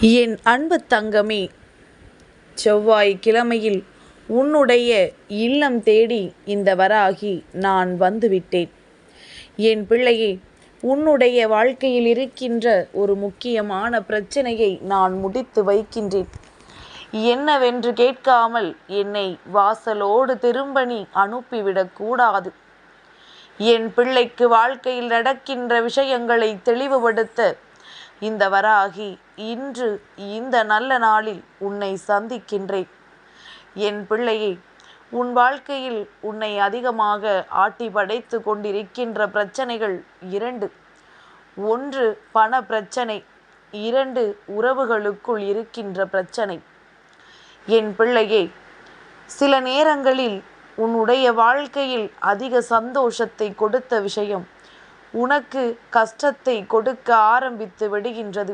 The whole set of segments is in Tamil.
என் அன்பு தங்கமே, செவ்வாய்க்கிழமையில் உன்னுடைய இல்லம் தேடி இந்த வராகி நான் வந்துவிட்டேன். என் பிள்ளையே, உன்னுடைய வாழ்க்கையில் இருக்கின்ற ஒரு முக்கியமான பிரச்சனையை நான் முடித்து வைக்கின்றேன். என்னவென்று கேட்காமல் என்னை வாசலோடு திரும்ப நீ அனுப்பிவிடக்கூடாது. என் பிள்ளைக்கு வாழ்க்கையில் நடக்கின்ற விஷயங்களை தெளிவுபடுத்த இந்த வராகி இன்று இந்த நல்ல நாளில் உன்னை சந்திக்கின்றேன். என் பிள்ளையே, உன் வாழ்க்கையில் உன்னை அதிகமாக ஆட்டி படைத்து கொண்டிருக்கின்ற பிரச்சனைகள் இரண்டு. ஒன்று பண பிரச்சனை, இரண்டு உறவுகளுக்குள் இருக்கின்ற பிரச்சனை. என் பிள்ளையே, சில நேரங்களில் உன்னுடைய வாழ்க்கையில் அதிக சந்தோஷத்தை கொடுத்த விஷயம் உனக்கு கஷ்டத்தை கொடுக்க ஆரம்பித்து விடுகின்றது.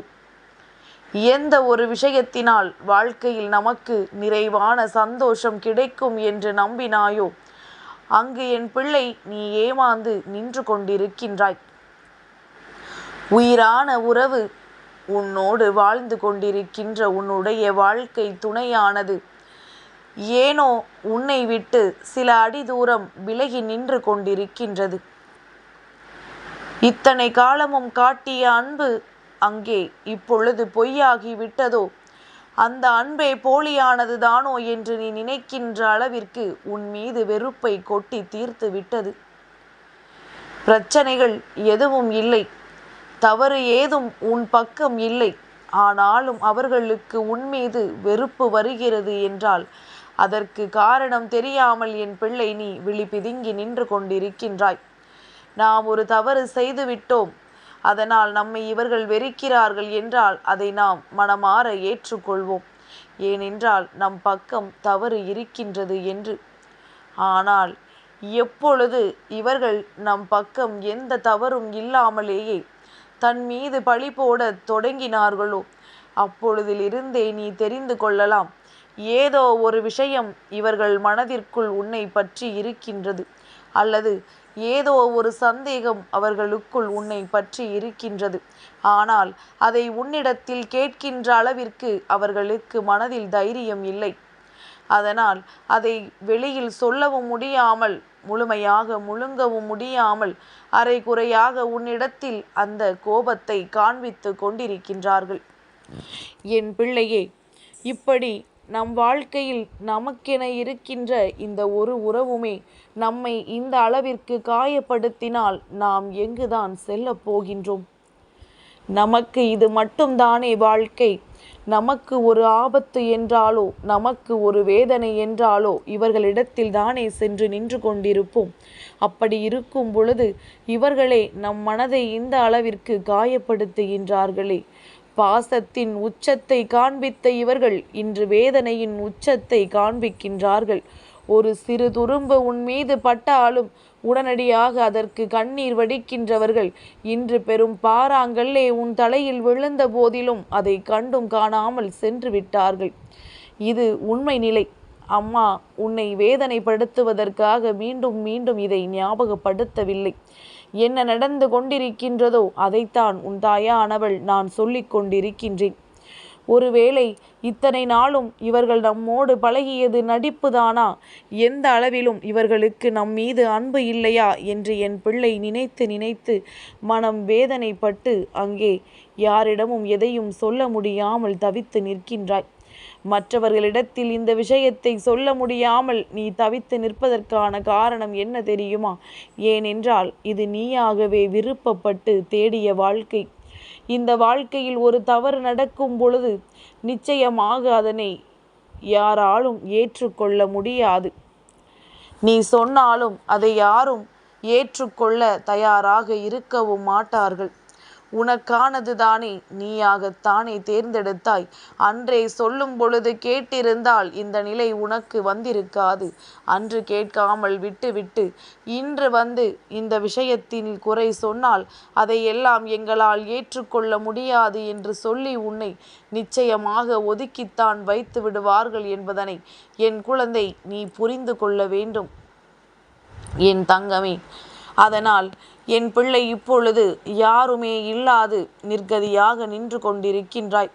எந்த ஒரு விஷயத்தினால் வாழ்க்கையில் நமக்கு நிறைவான சந்தோஷம் கிடைக்கும் என்று நம்பினாயோ, அங்கு என் பிள்ளை நீ ஏமாந்து நின்று கொண்டிருக்கின்றாய். உயிரான உறவு உன்னோடு வாழ்ந்து கொண்டிருக்கின்ற உன்னுடைய வாழ்க்கை துணையானது ஏனோ உன்னை விட்டு சில அடி தூரம் விலகி நின்று கொண்டிருக்கின்றது. இத்தனை காலமும் காட்டிய அன்பு அங்கே இப்பொழுது பொய்யாகி விட்டதோ, அந்த அன்பே போலியானது தானோ என்று நீ நினைக்கின்ற அளவிற்கு உன் மீது வெறுப்பை கொட்டி தீர்த்து விட்டது. பிரச்சனைகள் எதுவும் இல்லை, தவறு ஏதும் உன் பக்கம் இல்லை. ஆனாலும் அவர்களுக்கு உன் மீது வெறுப்பு வருகிறது என்றால் அதற்கு காரணம் தெரியாமல் என் பிள்ளை நீ விழி பிதுங்கி நின்று கொண்டிருக்கின்றாய். நாம் ஒரு தவறு செய்துவிட்டோம், அதனால் நம்மை இவர்கள் வெறுக்கிறார்கள் என்றால் அதை நாம் மனமாற ஏற்றுக்கொள்வோம். ஏனென்றால் நம் பக்கம் தவறு இருக்கின்றது என்று. ஆனால் எப்பொழுது இவர்கள் நம் பக்கம் எந்த தவறும் இல்லாமலேயே தன் மீது பழி போட தொடங்கினார்களோ, அப்பொழுதிலிருந்தே நீ தெரிந்து கொள்ளலாம், ஏதோ ஒரு விஷயம் இவர்கள் மனதிற்குள் உன்னை பற்றி இருக்கின்றது, அல்லது ஏதோ ஒரு சந்தேகம் அவர்களுக்குள் உன்னை பற்றி இருக்கின்றது. ஆனால் அதை உன்னிடத்தில் கேட்கின்ற அளவிற்கு அவர்களுக்கு மனதில் தைரியம் இல்லை. அதனால் அதை வெளியில் சொல்லவும் முடியாமல், முழுமையாக முழுங்கவும் முடியாமல், அரைகுறையாக உன்னிடத்தில் அந்த கோபத்தை காண்பித்து கொண்டிருக்கின்றார்கள். என் பிள்ளையே, இப்படி நம் வாழ்க்கையில் நமக்கென இருக்கின்ற இந்த ஒரு உறவுமே நம்மை இந்த அளவிற்கு காயப்படுத்தினால் நாம் எங்குதான் செல்ல போகின்றோம்? நமக்கு இது மட்டும்தானே வாழ்க்கை? நமக்கு ஒரு ஆபத்து என்றாலோ, நமக்கு ஒரு வேதனை என்றாலோ இவர்களிடத்தில் தானே சென்று நின்று கொண்டிருப்போம். அப்படி இருக்கும் பொழுது இவர்களே நம் மனதை இந்த அளவிற்கு காயப்படுத்துகின்றார்களே. பாசத்தின் உச்சத்தை காண்பித்த இவர்கள் இன்று வேதனையின் உச்சத்தை காண்பிக்கின்றார்கள். ஒரு சிறு துரும்பு உன் மீது பட்டாலும் உடனடியாக அதற்கு கண்ணீர் வடிக்கின்றவர்கள் இன்று பெரும் பாறாங்கல்லே உன் தலையில் விழுந்த போதிலும் அதை கண்டும் காணாமல் சென்று விட்டார்கள். இது உண்மை நிலை. அம்மா உன்னை வேதனைப்படுத்துவதற்காக மீண்டும் மீண்டும் இதை ஞாபகப்படுத்தவில்லை. என்ன நடந்து கொண்டிருக்கின்றதோ அதைத்தான் உன் தாயானவள் நான் சொல்லிக் கொண்டிருக்கின்றேன். ஒருவேளை இத்தனை நாளும் இவர்கள் நம்மோடு பழகியது நடிப்புதானா? எந்த அளவிலும் இவர்களுக்கு நம் மீது அன்பு இல்லையா என்று என் பிள்ளை நினைத்து நினைத்து மனம் வேதனைப்பட்டு அங்கே யாரிடமும் எதையும் சொல்ல முடியாமல் தவித்து நிற்கின்றாய். மற்றவர்களிடத்தில் இந்த விஷயத்தை சொல்ல முடியாமல் நீ தவித்து நிற்பதற்கான காரணம் என்ன தெரியுமா? ஏனென்றால் இது நீயாகவே விருப்பப்பட்டு தேடிய வாழ்க்கை. இந்த வாழ்க்கையில் ஒரு தவறு நடக்கும் பொழுது நிச்சயமாக அதனை யாராலும் ஏற்றுக்கொள்ள முடியாது. நீ சொன்னாலும் அதை யாரும் ஏற்றுக்கொள்ள தயாராக இருக்கவும் மாட்டார்கள். உனக்கானது தானே நீயாகத்தானே தேர்ந்தெடுத்தாய். அன்றே சொல்லும் பொழுது கேட்டிருந்தால் இந்த நிலை உனக்கு வந்திருக்காது. அன்று கேட்காமல் விட்டுவிட்டு இன்று வந்து இந்த விஷயத்தில் குறை சொன்னால் அதையெல்லாம் எங்களால் ஏற்றுக்கொள்ள முடியாது என்று சொல்லி உன்னை நிச்சயமாக ஒதுக்கித்தான் வைத்து விடுவார்கள் என்பதனை என் குழந்தை நீ புரிந்து கொள்ள வேண்டும் என் தங்கமே. அதனால் என் பிள்ளை இப்பொழுது யாருமே இல்லாது நிர்கதியாக நின்று கொண்டிருக்கின்றாய்.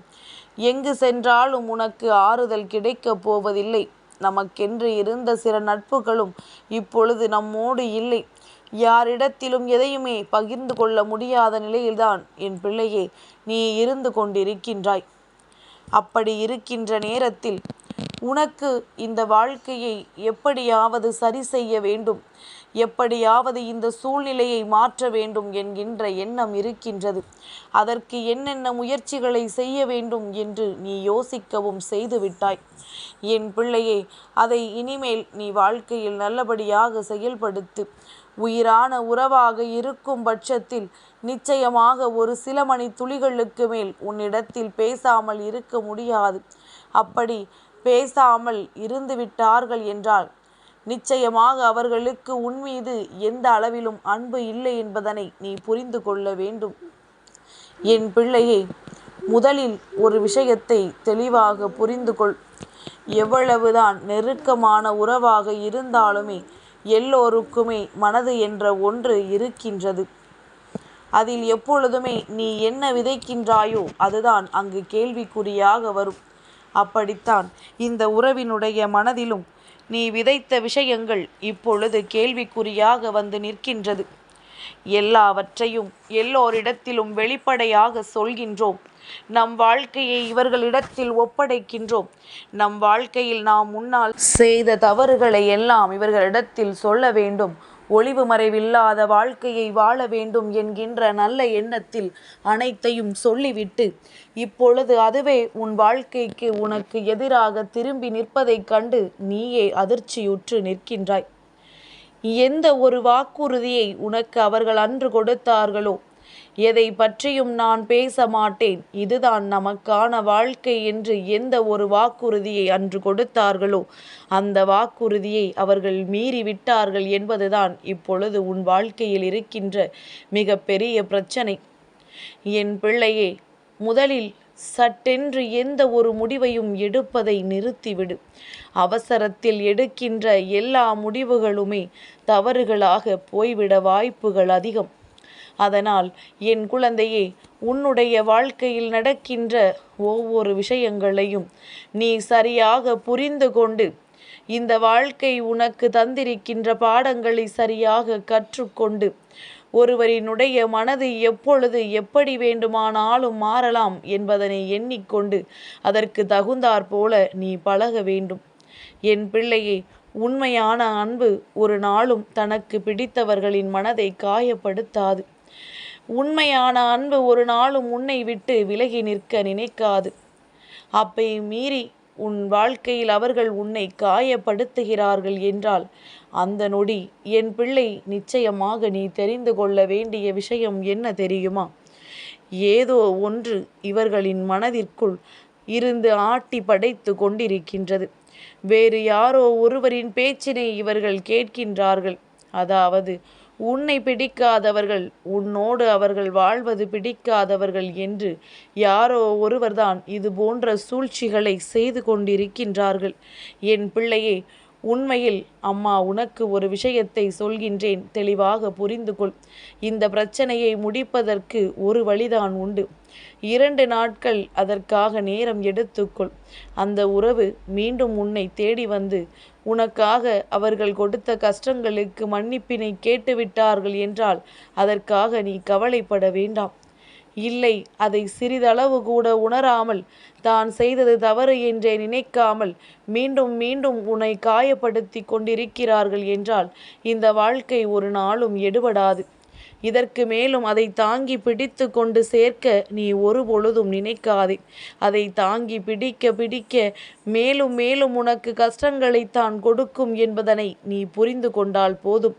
எங்கு சென்றாலும் உனக்கு ஆறுதல் கிடைக்கப் போவதில்லை. நமக்கென்று இருந்த சில நட்புகளும் இப்பொழுது நம்மோடு இல்லை. யாரிடத்திலும் எதையுமே பகிர்ந்து கொள்ள முடியாத நிலையில்தான் என் பிள்ளையே நீ இருந்து கொண்டிருக்கின்றாய். அப்படி இருக்கின்ற நேரத்தில் உனக்கு இந்த வாழ்க்கையை எப்படியாவது சரி செய்ய வேண்டும், எப்படியாவது இந்த சூழ்நிலையை மாற்ற வேண்டும் என்கின்ற எண்ணம் இருக்கின்றது. அதற்கு என்னென்ன முயற்சிகளை செய்ய வேண்டும் என்று நீ யோசிக்கவும் செய்துவிட்டாய். என் பிள்ளையே, அதை இனிமேல் நீ வாழ்க்கையில் நல்லபடியாக செயல்படுத்து. உயிரான உறவாக இருக்கும் பட்சத்தில் நிச்சயமாக ஒரு சில மணி துளிகளுக்கு மேல் உன்னிடத்தில் பேசாமல் இருக்க முடியாது. அப்படி பேசாமல் இருந்து விட்டார்கள் என்றால் நிச்சயமாக அவர்களுக்கு உன்மீது எந்த அளவிலும் அன்பு இல்லை என்பதனை நீ புரிந்து கொள்ள வேண்டும். என் பிள்ளையே, முதலில் ஒரு விஷயத்தை தெளிவாக புரிந்து கொள். எவ்வளவுதான் நெருக்கமான உறவாக இருந்தாலுமே எல்லோருக்குமே மனது என்ற ஒன்று இருக்கின்றது. அதில் எப்பொழுதுமே நீ என்ன விதைக்கின்றாயோ அதுதான் அங்கு கேள்விக்குறியாக வரும். அப்படித்தான் இந்த உறவினுடைய மனதிலும் நீ விதைத்த விஷயங்கள் இப்பொழுது கேள்விக்குறியாக வந்து நிற்கின்றது. எல்லாவற்றையும் எல்லோரிடத்திலும் வெளிப்படையாக சொல்கின்றோம். நம் வாழ்க்கையை இவர்களிடத்தில் ஒப்படைக்கின்றோம். நம் வாழ்க்கையில் நாம் முன்னால் செய்த தவறுகளை எல்லாம் இவர்களிடத்தில் சொல்ல வேண்டும். ஒளிவு மறைவில்லாத வாழ்க்கையை வாழ வேண்டும் என்கின்ற நல்ல எண்ணத்தில் அனைத்தையும் சொல்லிவிட்டு இப்பொழுது அதுவே உன் வாழ்க்கைக்கு உனக்கு எதிராக திரும்பி நிற்பதைக் கண்டு நீயே அதிர்ச்சியுற்று நிற்கின்றாய். எந்த ஒரு வாக்குறுதியை உனக்கு அவர்கள் அன்று கொடுத்தார்களோ, எதை பற்றியும் நான் பேச மாட்டேன், இதுதான் நமக்கான வாழ்க்கை என்று எந்த ஒரு வாக்குறுதியை அன்று கொடுத்தார்களோ அந்த வாக்குறுதியை அவர்கள் மீறிவிட்டார்கள் என்பதுதான் இப்பொழுது உன் வாழ்க்கையில் இருக்கின்ற மிக பெரிய பிரச்சனை. என் பிள்ளையே, முதலில் சட்டென்று எந்த ஒரு முடிவையும் எடுப்பதை நிறுத்திவிடு. அவசரத்தில் எடுக்கின்ற எல்லா முடிவுகளுமே தவறுகளாக போய்விட வாய்ப்புகள் அதிகம். அதனால் என் குழந்தையே, உன்னுடைய வாழ்க்கையில் நடக்கின்ற ஒவ்வொரு விஷயங்களையும் நீ சரியாக புரிந்து கொண்டு இந்த வாழ்க்கை உனக்கு தந்திருக்கின்ற பாடங்களை சரியாக கற்றுக்கொண்டு ஒருவரினுடைய மனது எப்பொழுது எப்படி வேண்டுமானாலும் மாறலாம் என்பதனை எண்ணிக்கொண்டு அதற்கு தகுந்தாற் போல நீ பழக வேண்டும். என் பிள்ளையே, உண்மையான அன்பு ஒரு நாளும் தனக்கு பிடித்தவர்களின் மனதை காயப்படுத்தாது. உண்மையான அன்பு ஒரு நாளும் உன்னை விட்டு விலகி நிற்க நினைக்காது. அப்பை மீறி உன் வாழ்க்கையில் அவர்கள் உன்னை காயப்படுத்துகிறார்கள் என்றால் அந்த நொடி என் பிள்ளை நிச்சயமாக நீ தெரிந்து கொள்ள வேண்டிய விஷயம் என்ன தெரியுமா? ஏதோ ஒன்று இவர்களின் மனதிற்குள் இருந்து ஆட்டி படைத்து கொண்டிருக்கின்றது. வேறு யாரோ ஒருவரின் பேச்சினை இவர்கள் கேட்கின்றார்கள். அதாவது உன்னை பிடிக்காதவர்கள், உன்னோடு அவர்கள் வாழ்வது பிடிக்காதவர்கள் என்று யாரோ ஒருவர்தான் இது போன்ற சூழ்ச்சிகளை செய்து கொண்டிருக்கின்றார்கள். என் பிள்ளையே, உண்மையில் அம்மா உனக்கு ஒரு விஷயத்தை சொல்கின்றேன், தெளிவாக புரிந்து கொள். இந்த பிரச்சனையை முடிப்பதற்கு ஒரு வழிதான் உண்டு. 2 நாட்கள் அதற்காக நேரம் எடுத்துக்கொள். அந்த உறவு மீண்டும் உன்னை தேடி வந்து உனக்காக அவர்கள் கொடுத்த கஷ்டங்களுக்கு மன்னிப்பினை கேட்டுவிட்டார்கள் என்றால் அதற்காக நீ கவலைப்பட வேண்டாம். இல்லை, அதை சிறிதளவு கூட உணராமல் தான் செய்தது தவறு என்றே நினைக்காமல் மீண்டும் மீண்டும் உன்னை காயப்படுத்தி கொண்டிருக்கிறார்கள் என்றால் இந்த வாழ்க்கை ஒரு நாளும் எடுபடாது. இதற்கு மேலும் அதை தாங்கி பிடித்து கொண்டு சேர்க்க நீ ஒரு பொழுதும் நினைக்காதே. அதை தாங்கி பிடிக்க பிடிக்க மேலும் மேலும் உனக்கு கஷ்டங்களைத்தான் கொடுக்கும் என்பதனை நீ புரிந்து கொண்டால் போதும்.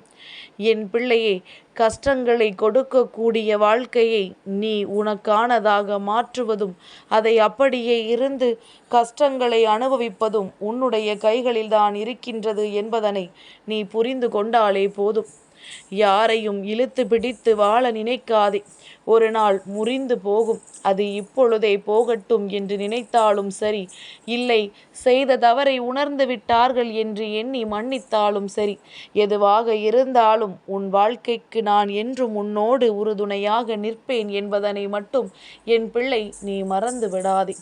என் பிள்ளையே, கஷ்டங்களை கொடுக்கக்கூடிய வாழ்க்கையை நீ உனக்கானதாக மாற்றுவதும் அதை அப்படியே இருந்து கஷ்டங்களை அனுபவிப்பதும் உன்னுடைய கைகளில்தான் இருக்கின்றது என்பதனை நீ புரிந்து கொண்டாலே போதும். யாரையும் இழுத்து பிடித்து வாழ நினைக்காதே. ஒரு நாள் முறிந்து போகும். அது இப்பொழுதே போகட்டும் என்று நினைத்தாலும் சரி, இல்லை செய்த தவறை உணர்ந்து விட்டார்கள் என்று எண்ணி மன்னித்தாலும் சரி, எதுவாக இருந்தாலும் உன் வாழ்க்கைக்கு நான் என்றும் உன்னோடு உறுதுணையாக நிற்பேன் என்பதனை மட்டும் என் பிள்ளை நீ மறந்து விடாதே.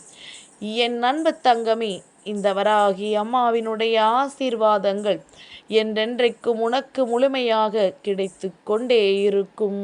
என் அன்பு தங்கமே, இந்த வராகி அம்மாவினுடைய ஆசீர்வாதங்கள் என்றென்றைக்கும் உனக்கு முழுமையாக கிடைத்து கொண்டே இருக்கும்.